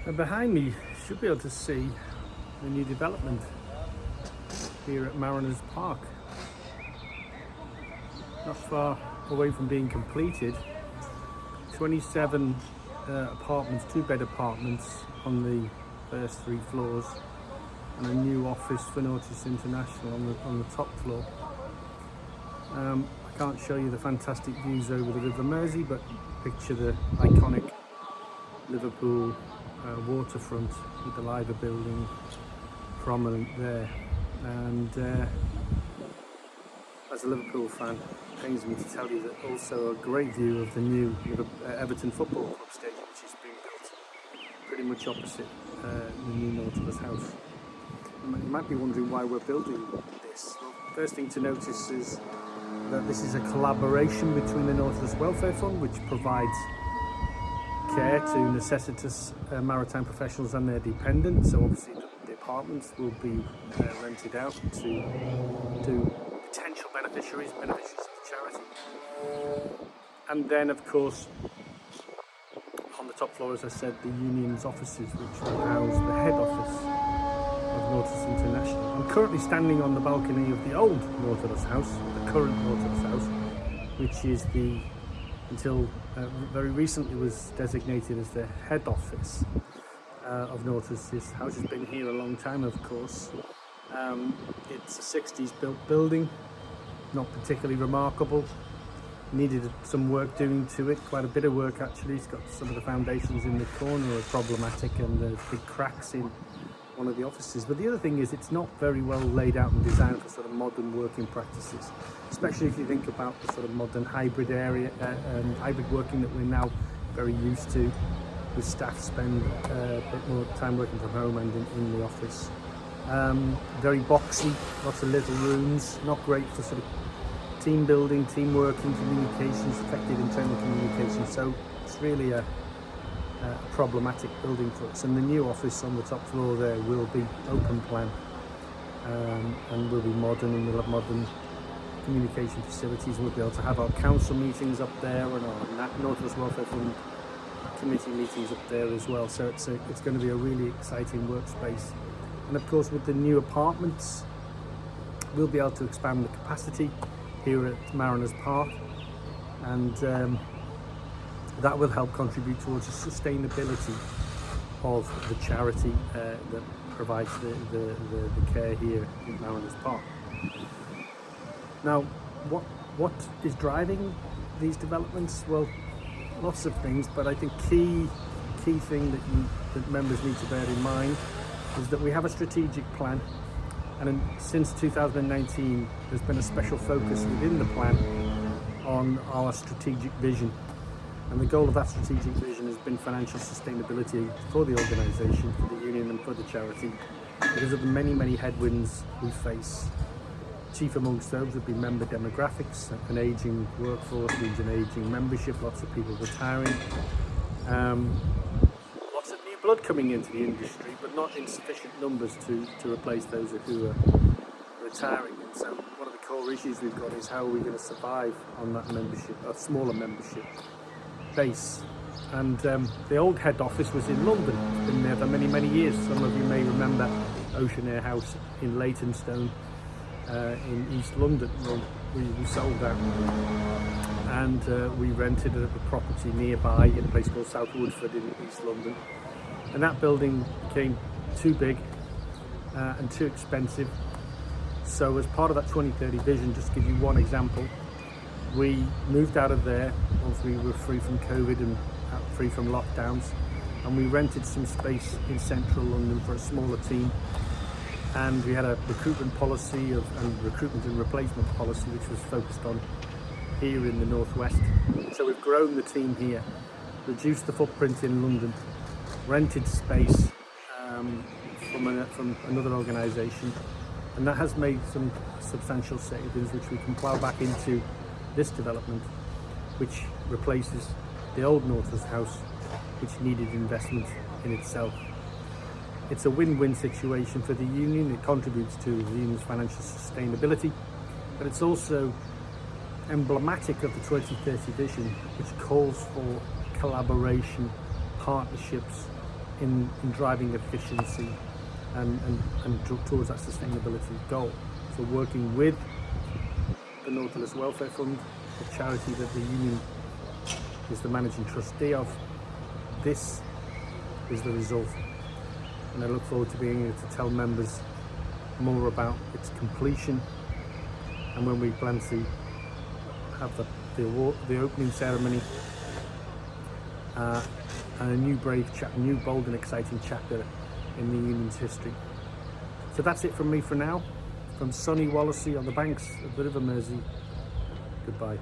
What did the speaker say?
And behind me, you should be able to see the new development here at Mariners Park. Not far away from being completed, 27 apartments, 2-bed apartments on the first 3 floors, and a new office for Nautilus International on the top floor. I can't show you the fantastic views over the River Mersey, but picture the iconic Liverpool waterfront with the Liver building prominent there. And as a Liverpool fan, it pains me to tell you that also a great view of the new Everton Football Club stadium, which is being built pretty much opposite the new Nautilus house. You might be wondering why we're building this. Well, first thing to notice is that this is a collaboration between the Nautilus Welfare Fund, which provides care to necessitous maritime professionals and their dependents. So obviously the apartments will be rented out to potential beneficiaries of the charity. And then of course on the top floor, as I said, the union's offices, which will house the head office of Nautilus International. I'm currently standing on the balcony of the old Nautilus house, the current Nautilus house, which is until very recently was designated as the head office of Nautilus. This house has been here a long time, of course. It's a 60s built building, not particularly remarkable. Needed some work doing to it, quite a bit of work actually. It's got some of the foundations in the corner are problematic, and there's big cracks in one of the offices. But the other thing is it's not very well laid out and designed for sort of modern working practices, especially if you think about the sort of modern hybrid area and hybrid working that we're now very used to, with staff spend a bit more time working from home and in the office. Very boxy, lots of little rooms, not great for sort of team building, team working, communications, effective internal communication. So it's really a problematic building for us. And the new office on the top floor there will be open plan, and will be modern, and we'll have modern communication facilities, and we'll be able to have our council meetings up there and our Nautilus Welfare Fund committee meetings up there as well. So it's going to be a really exciting workspace. And of course with the new apartments, we'll be able to expand the capacity here at Mariners Park, and that will help contribute towards the sustainability of the charity that provides the care here in Mariners Park. Now, what is driving these developments? Well, lots of things, but I think key thing that members need to bear in mind is that we have a strategic plan. And since 2019, there's been a special focus within the plan on our strategic vision. And the goal of that strategic vision has been financial sustainability for the organisation, for the union and for the charity, because of the many headwinds we face. Chief amongst those would be member demographics, an ageing workforce means an ageing membership, lots of people retiring. Lots of new blood coming into the industry, but not in sufficient numbers to replace those who are retiring. And so one of the core issues we've got is how are we going to survive on that membership, a smaller membership base. And the old head office was in London. It's been there for many years. Some of you may remember Ocean Air House in Leytonstone in East London. Well, we sold that, and we rented a property nearby in a place called South Woodford in East London. And that building became too big and too expensive. So as part of that 2030 vision, just to give you one example, we moved out of there once we were free from COVID and free from lockdowns, and we rented some space in central London for a smaller team. And we had a recruitment policy and recruitment and replacement policy which was focused on here in the northwest. So we've grown the team here, reduced the footprint in London, rented space from another organisation, and that has made some substantial savings which we can plough back into this development, which replaces the old Nautilus house, which needed investment in itself. It's a win-win situation for the union. It contributes to the union's financial sustainability, but it's also emblematic of the 2030 vision, which calls for collaboration, partnerships, in driving efficiency and towards that sustainability goal. So working with the Nautilus Welfare Fund, the charity that the union is the managing trustee of, this is the result. And I look forward to being able to tell members more about its completion, and when we plan to have the opening ceremony and a new new bold and exciting chapter in the union's history. So that's it from me for now, from sunny Wallasey on the banks of the River Mersey. Goodbye.